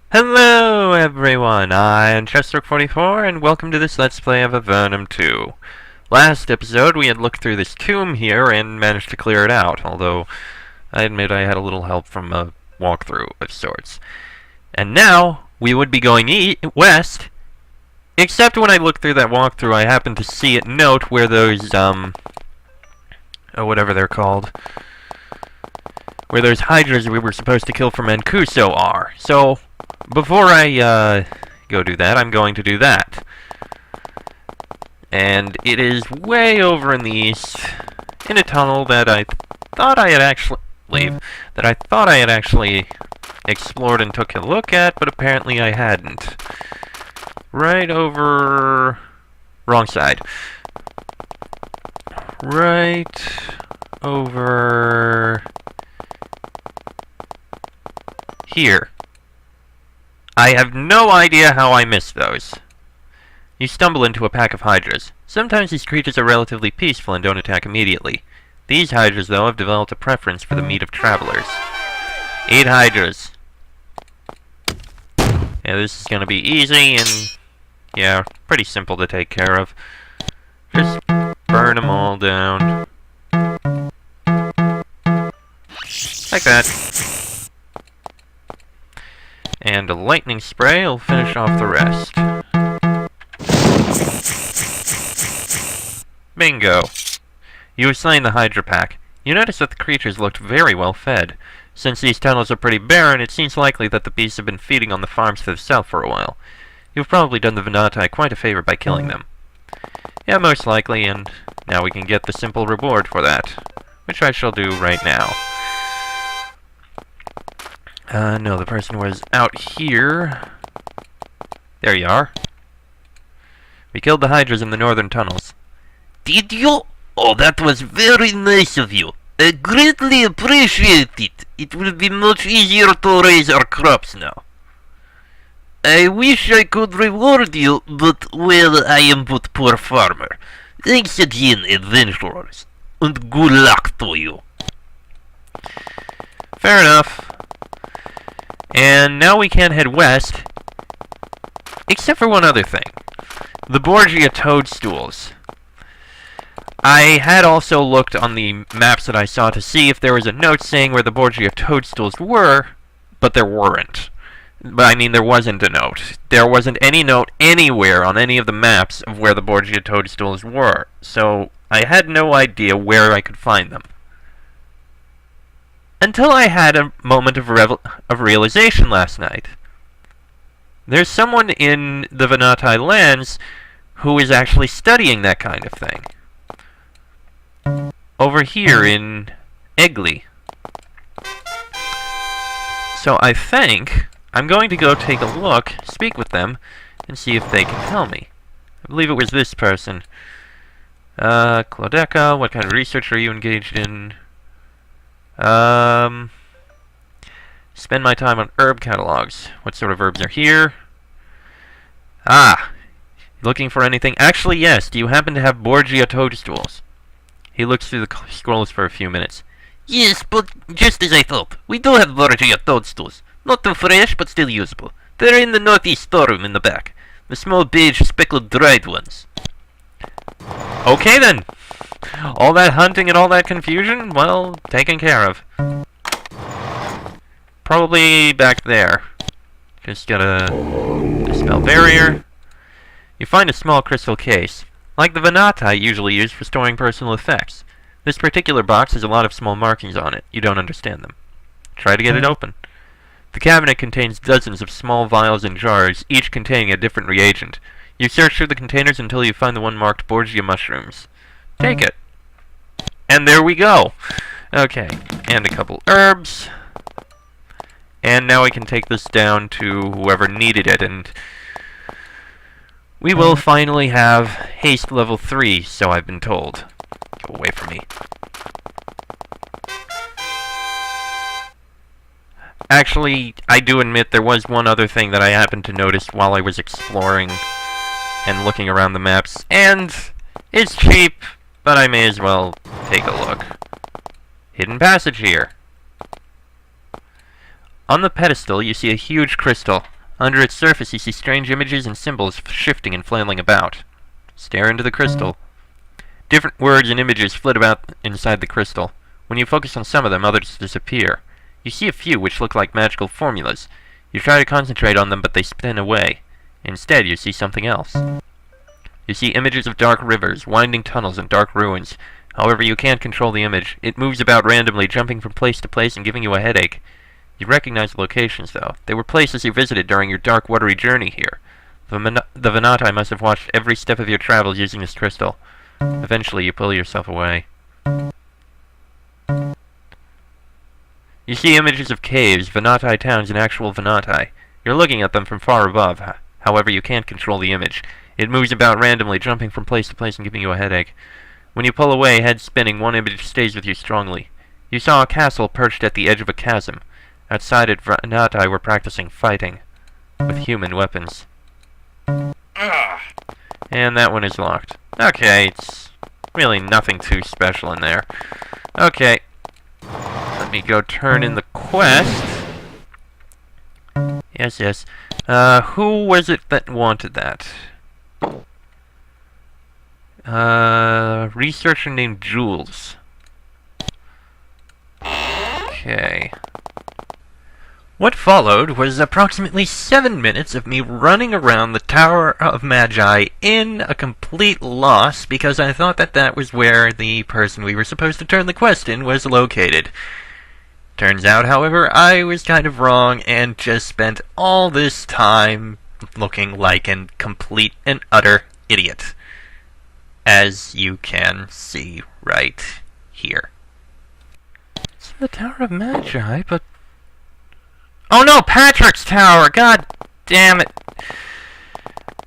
Hello everyone, I'm Chestrock44 and welcome to this Let's Play of Avernum 2. Last episode we had looked through this tomb here and managed to clear it out, although I admit I had a little help from a walkthrough of sorts. And now we would be going west, except when I looked through that walkthrough I happened to see it note where those, whatever they're called, where those hydras we were supposed to kill for Mancuso are. So, before I go do that, I'm going to do that. And it is way over in the east, in a tunnel that I thought I had actually explored and took a look at, but apparently I hadn't. Right over... wrong side. Right over... here. I have no idea how I missed those. You stumble into a pack of hydras. Sometimes these creatures are relatively peaceful and don't attack immediately. These hydras, though, have developed a preference for the meat of travelers. 8 hydras. Yeah, this is gonna be easy and, yeah, pretty simple to take care of. Just burn them all down. Like that. And a lightning spray will finish off the rest. Bingo! You have slain the Hydra pack. You notice that the creatures looked very well fed. Since these tunnels are pretty barren, it seems likely that the beasts have been feeding on the farms to the south for a while. You've probably done the Venati quite a favor by killing them. Yeah, most likely, and now we can get the simple reward for that, which I shall do right now. No, the person was out here. There you are. We killed the hydras in the northern tunnels. Did you? Oh, that was very nice of you. I greatly appreciate it. It will be much easier to raise our crops now. I wish I could reward you, but, well, I am but poor farmer. Thanks again, adventurers, and good luck to you. Fair enough. And now we can head west, except for one other thing. The Borgia Toadstools. I had also looked on the maps that I saw to see if there was a note saying where the Borgia Toadstools were, but there weren't. But I mean, there wasn't a note. There wasn't any note anywhere on any of the maps of where the Borgia Toadstools were, so I had no idea where I could find them. Until I had a moment of realization last night. There's someone in the Venati lands who is actually studying that kind of thing. Over here in Egli. So I think I'm going to go take a look, speak with them, and see if they can tell me. I believe it was this person. Claudeca, what kind of research are you engaged in? Spend my time on herb catalogs. What sort of herbs are here? Ah! Looking for anything? Actually, yes. Do you happen to have Borgia Toadstools? He looks through the scrolls for a few minutes. Yes, but just as I thought. We do have Borgia Toadstools. Not too fresh, but still usable. They're in the northeast storeroom in the back. The small beige speckled dried ones. Okay then! All that hunting and all that confusion? Well, taken care of. Probably back there. Just gotta dispel barrier. You find a small crystal case. Like the Venati usually used for storing personal effects. This particular box has a lot of small markings on it. You don't understand them. Try to get it open. The cabinet contains dozens of small vials and jars, each containing a different reagent. You search through the containers until you find the one marked Borgia mushrooms. Take it. And there we go. Okay, and a couple herbs. And now we can take this down to whoever needed it, and we will finally have haste level 3, so I've been told. Go away from me. Actually, I do admit there was one other thing that I happened to notice while I was exploring and looking around the maps, and it's cheap, but I may as well take a look. Hidden passage here. On the pedestal, you see a huge crystal. Under its surface, you see strange images and symbols shifting and flailing about. Stare into the crystal. Different words and images flit about inside the crystal. When you focus on some of them, others disappear. You see a few which look like magical formulas. You try to concentrate on them, but they spin away. Instead, you see something else. You see images of dark rivers, winding tunnels, and dark ruins. However, you can't control the image. It moves about randomly, jumping from place to place and giving you a headache. You recognize the locations, though. They were places you visited during your dark, watery journey here. The Venati must have watched every step of your travels using this crystal. Eventually, you pull yourself away. You see images of caves, Venati towns, and actual Venati. You're looking at them from far above. However, you can't control the image. It moves about randomly, jumping from place to place and giving you a headache. When you pull away, head spinning, one image stays with you strongly. You saw a castle perched at the edge of a chasm. Outside it, Venati were practicing fighting with human weapons. And that one is locked. Okay, it's really nothing too special in there. Okay. Let me go turn in the quest. Yes. Who was it that wanted that? Researcher named Jules. Okay. What followed was approximately 7 minutes of me running around the Tower of Magi in a complete loss because I thought that was where the person we were supposed to turn the quest in was located. Turns out, however, I was kind of wrong and just spent all this time looking like a complete and utter idiot. As you can see right here. It's the Tower of Magi, but... Oh no, Patrick's Tower! God damn it!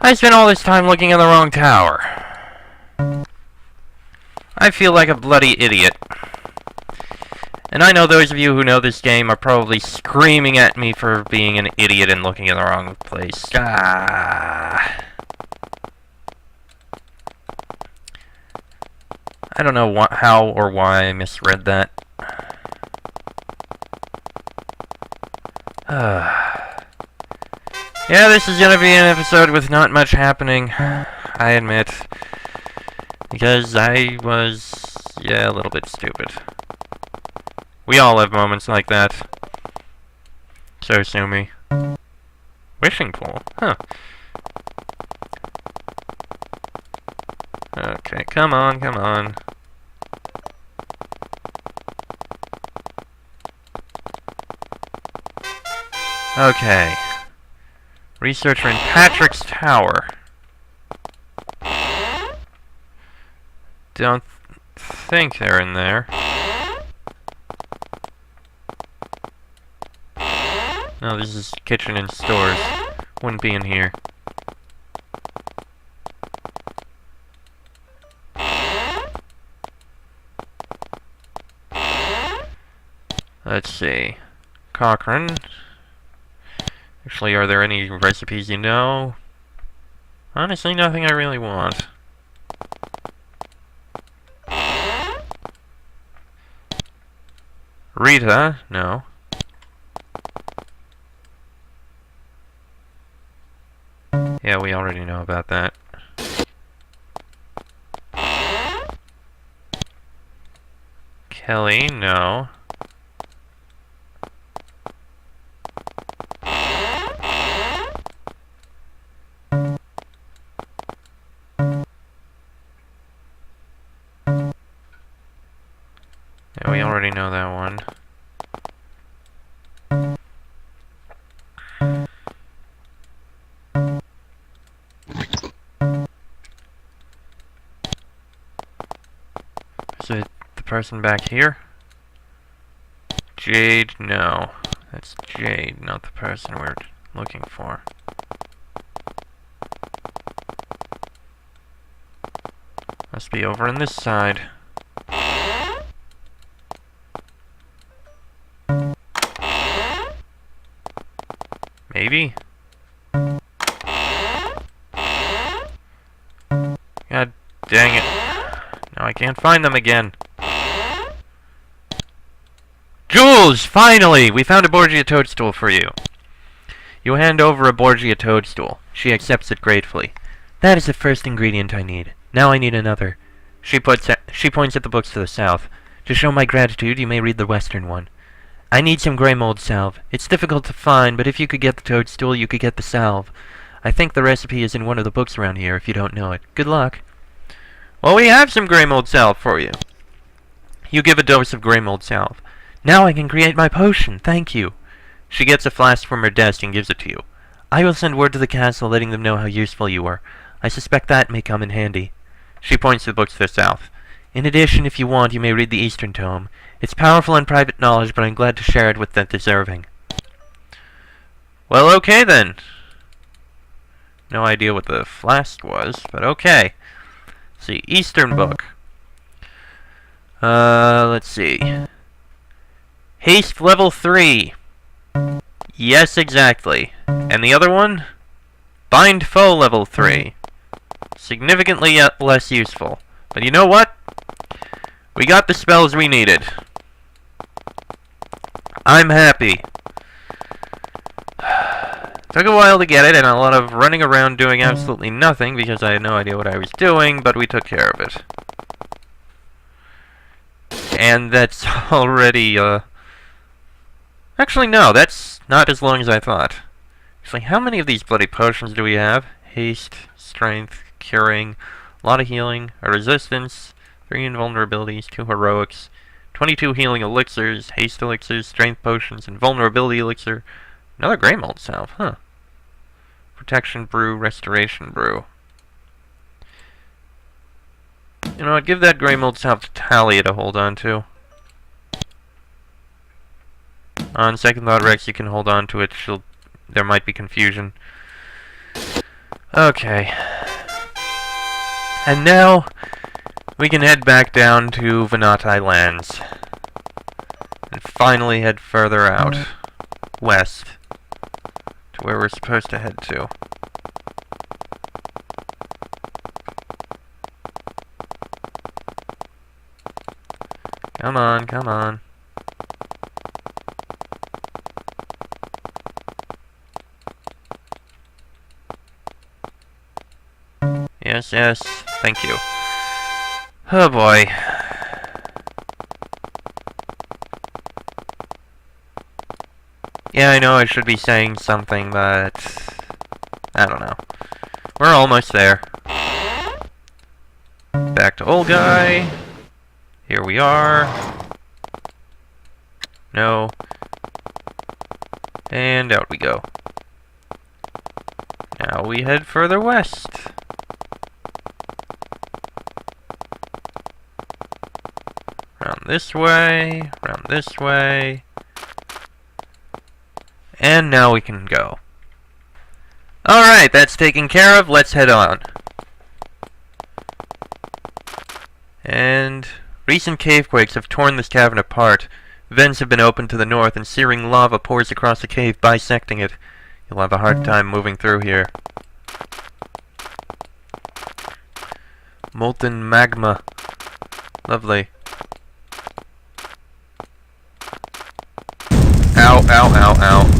I spent all this time looking at the wrong tower. I feel like a bloody idiot. And I know those of you who know this game are probably screaming at me for being an idiot and looking in the wrong place. I don't know how or why I misread that. Yeah, this is gonna be an episode with not much happening, I admit. Because I was, a little bit stupid. We all have moments like that. So sue me. Wishing pool? Huh. Okay, come on. Okay. Researcher in Patrick's Tower. Don't think they're in there. No, this is kitchen and stores. Wouldn't be in here. Let's see. Cochrane. Actually, are there any recipes you know? Honestly, nothing I really want. Rita? No. Yeah, we already know about that. Kelly? No. Yeah, we already know that one. Is it the person back here? Jade? No. That's Jade, not the person we're looking for. Must be over on this side. Maybe? God dang it. Now I can't find them again. Jules! Finally! We found a Borgia Toadstool for you. You hand over a Borgia Toadstool. She accepts it gratefully. That is the first ingredient I need. Now I need another. She points at the books to the south. To show my gratitude, you may read the western one. I need some gray mold salve. It's difficult to find, but if you could get the toadstool, you could get the salve. I think the recipe is in one of the books around here, if you don't know it. Good luck. Well, we have some gray mold salve for you. You give a dose of gray mold salve. Now I can create my potion. Thank you. She gets a flask from her desk and gives it to you. I will send word to the castle letting them know how useful you are. I suspect that may come in handy. She points to the books to the south. In addition, if you want, you may read the Eastern Tome. It's powerful and private knowledge, but I'm glad to share it with the deserving. Well, okay then. No idea what the flask was, but okay. Let's see, Eastern book. Let's see. Haste level 3. Yes, exactly. And the other one? Bind foe level 3. Significantly less useful. But you know what? We got the spells we needed. I'm happy. Took a while to get it, and a lot of running around doing absolutely nothing because I had no idea what I was doing, but we took care of it. And that's already, Actually, no, that's not as long as I thought. Actually, how many of these bloody potions do we have? Haste, strength, curing, a lot of healing, a resistance, 3 invulnerabilities, 2 heroics, 22 healing elixirs, haste elixirs, strength potions, invulnerability elixir, another grey mold salve, huh? Protection brew, restoration brew. You know what, give that grey mold salve to Talia to hold on to. On second thought, Rex, you can hold on to it. There might be confusion. Okay. And now, we can head back down to Venati lands. And finally head further out. West. To where we're supposed to head to. Come on, come on. Yes, yes, thank you. Oh boy. Yeah, I know I should be saying something, but I don't know. We're almost there. Back to old guy. Here we are. No. And out we go. Now we head further west. Around this way, around this way. And now we can go. Alright, that's taken care of. Let's head on. And recent cavequakes have torn this cavern apart. Vents have been opened to the north, and searing lava pours across the cave, bisecting it. You'll have a hard time moving through here. Molten magma. Lovely. Ow, ow, ow, ow.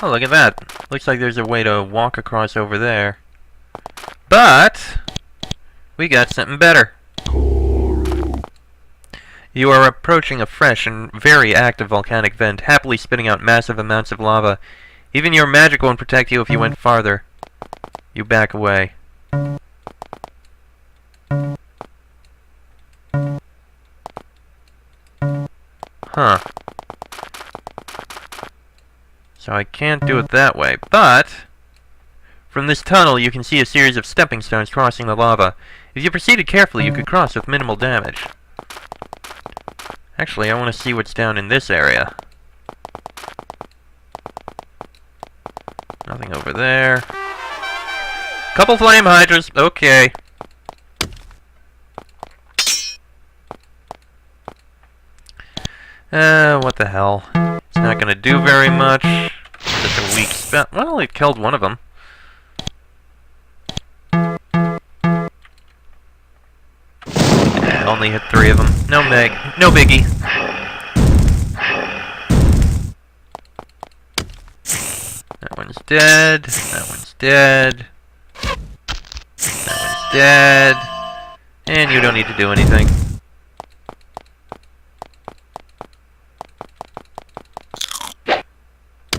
Oh, look at that. Looks like there's a way to walk across over there. But we got something better. You are approaching a fresh and very active volcanic vent, happily spitting out massive amounts of lava. Even your magic won't protect you if you went farther. You back away. Huh. So I can't do it that way, but from this tunnel you can see a series of stepping stones crossing the lava. If you proceeded carefully, you could cross with minimal damage. Actually, I want to see what's down in this area. Nothing over there. Couple flame hydras, okay. What the hell. It's not gonna do very much. Such a weak spell. Well, it killed one of them. Only hit 3 of them. No biggie. one's dead. That one's dead. That one's dead. And you don't need to do anything.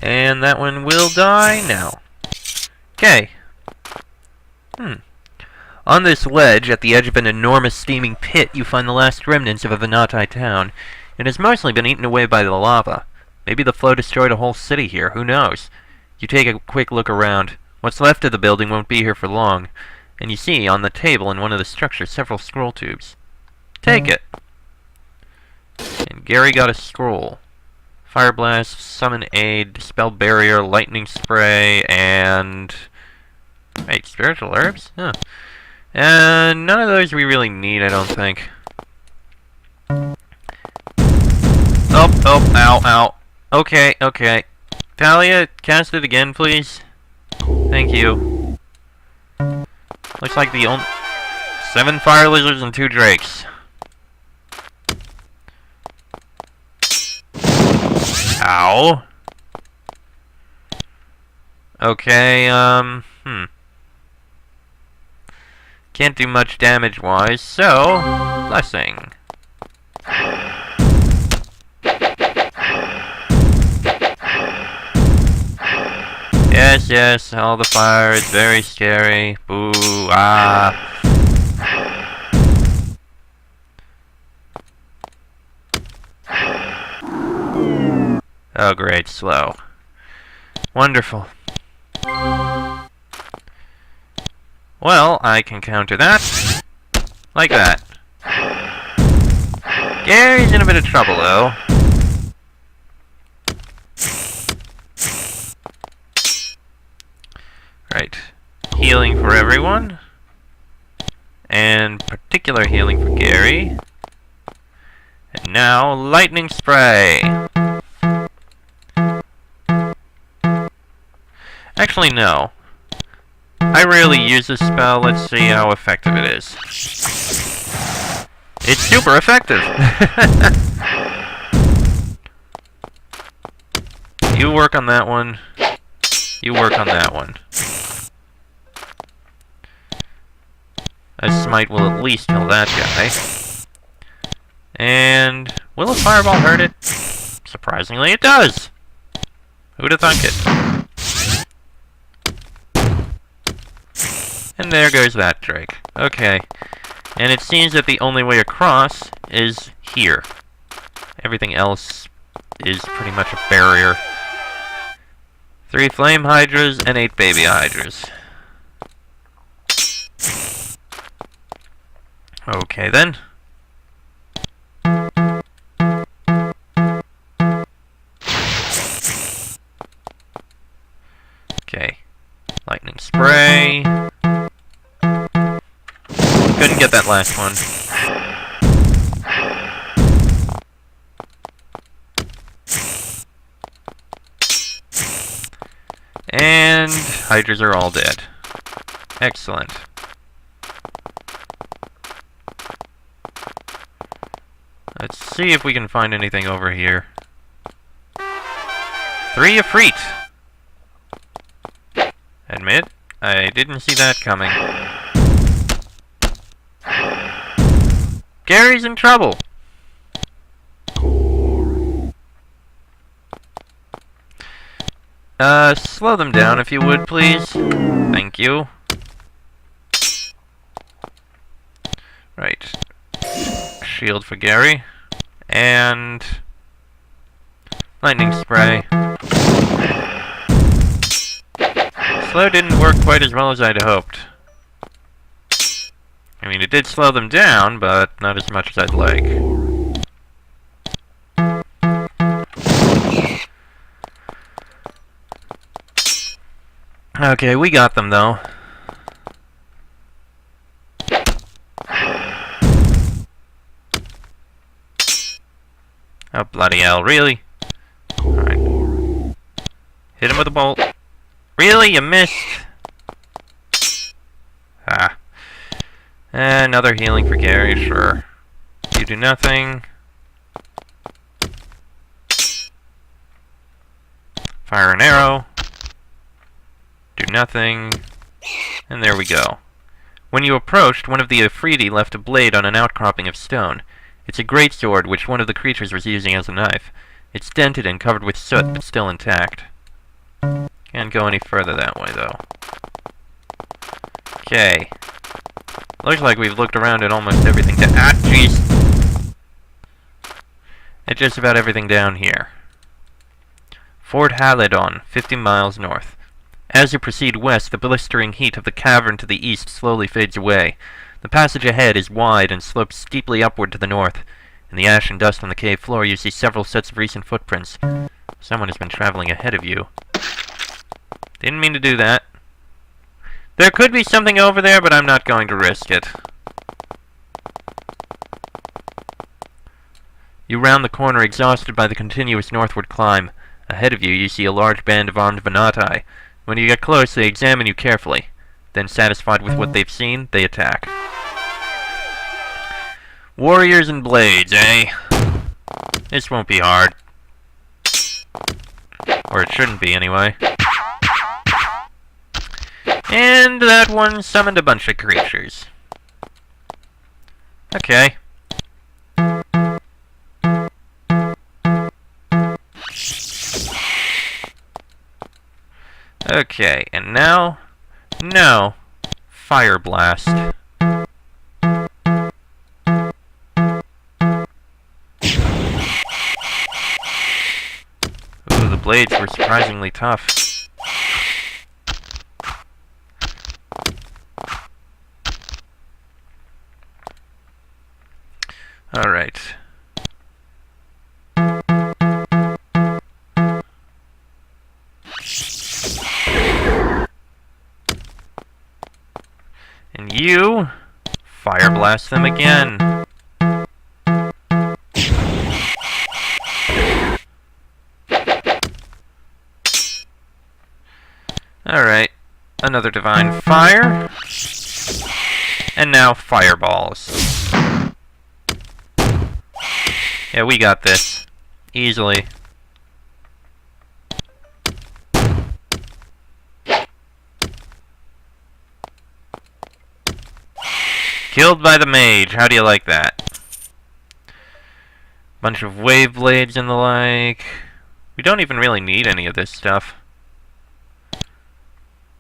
And that one will die now. Okay. On this ledge, at the edge of an enormous steaming pit, you find the last remnants of a Venati town. It has mostly been eaten away by the lava. Maybe the flow destroyed a whole city here, who knows? You take a quick look around. What's left of the building won't be here for long. And you see, on the table in one of the structures, several scroll tubes. Take it! And Gary got a scroll. Fire Blast, Summon Aid, Dispel Barrier, Lightning Spray, and... Wait, Spiritual Herbs? Huh. And none of those we really need, I don't think. Oh, ow, ow. Okay, okay. Talia, cast it again, please. Thank you. Looks like the only... 7 fire lizards and 2 drakes. Ow. Okay, Can't do much damage-wise, so... Blessing. Yes, yes, all the fire is very scary. Boo, ah. Oh, great, slow. Wonderful. Well, I can counter that. Like that. Gary's in a bit of trouble, though. Right. Healing for everyone. And particular healing for Gary. And now, lightning spray. Actually, no. I rarely use this spell. Let's see how effective it is. It's super effective! You work on that one. You work on that one. A smite will at least kill that guy. And... will a fireball hurt it? Surprisingly, it does! Who'd have thunk it? And there goes that Drake. Okay. And it seems that the only way across is here. Everything else is pretty much a barrier. 3 flame hydras and 8 baby hydras. Okay then. Okay. Lightning spray. Couldn't get that last one. And hydras are all dead. Excellent. Let's see if we can find anything over here. 3 Ifrit! Admit, I didn't see that coming. Gary's in trouble! Slow them down if you would, please. Thank you. Right. Shield for Gary. And... lightning spray. Slow didn't work quite as well as I'd hoped. I mean, it did slow them down, but not as much as I'd like. Okay, we got them, though. Oh, bloody hell, really? Alright. Hit him with a bolt. Really? You missed? Ah. Another healing for Gary, sure. You do nothing. Fire an arrow. Do nothing. And there we go. When you approached, one of the Afridi left a blade on an outcropping of stone. It's a great sword, which one of the creatures was using as a knife. It's dented and covered with soot, but still intact. Can't go any further that way, though. Okay. Looks like we've looked around at almost everything jeez! At just about everything down here. Fort Haledon, 50 miles north. As you proceed west, the blistering heat of the cavern to the east slowly fades away. The passage ahead is wide and slopes steeply upward to the north. In the ash and dust on the cave floor, you see several sets of recent footprints. Someone has been traveling ahead of you. Didn't mean to do that. There could be something over there, but I'm not going to risk it. You round the corner, exhausted by the continuous northward climb. Ahead of you, you see a large band of armed Venatai. When you get close, they examine you carefully. Then, satisfied with what they've seen, they attack. Warriors and blades, eh? This won't be hard. Or it shouldn't be, anyway. And that one summoned a bunch of creatures. Okay. Okay, and now Fire Blast. Ooh, the blades were surprisingly tough. Alright. And you Fire Blast them again. Alright. Another Divine Fire. And now Fireballs. Yeah, we got this. Easily. Killed by the mage. How do you like that? Bunch of wave blades and the like. We don't even really need any of this stuff.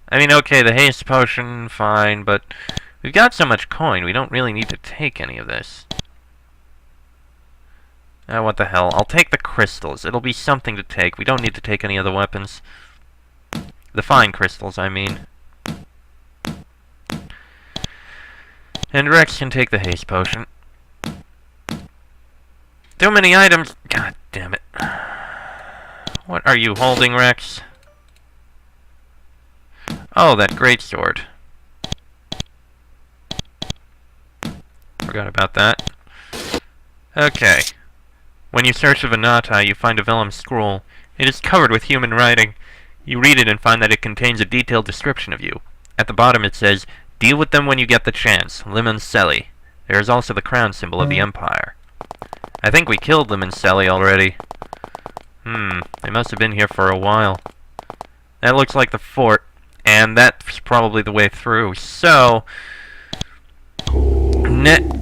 I mean, okay, the haste potion, fine, but we've got so much coin, we don't really need to take any of this. What the hell? I'll take the crystals. It'll be something to take. We don't need to take any of the weapons. The fine crystals, I mean. And Rex can take the haste potion. Too many items. God damn it. What are you holding, Rex? Oh, that greatsword. Forgot about that. Okay. When you search the Venatai, you find a vellum scroll. It is covered with human writing. You read it and find that it contains a detailed description of you. At the bottom it says, "Deal with them when you get the chance. Limoncelli." There is also the crown symbol of the Empire. I think we killed Limoncelli already. They must have been here for a while. That looks like the fort, and that's probably the way through. So,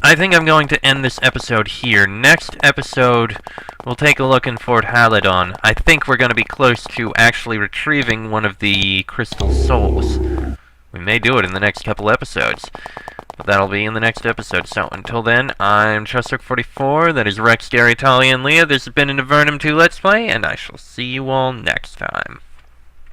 I think I'm going to end this episode here. Next episode, we'll take a look in Fort Haledon. I think we're going to be close to actually retrieving one of the crystal souls. We may do it in the next couple episodes, but that'll be in the next episode. So until then, I'm Chussock44, that is Rex, Gary, Talia, and Leah. This has been an Avernum 2 Let's Play, and I shall see you all next time.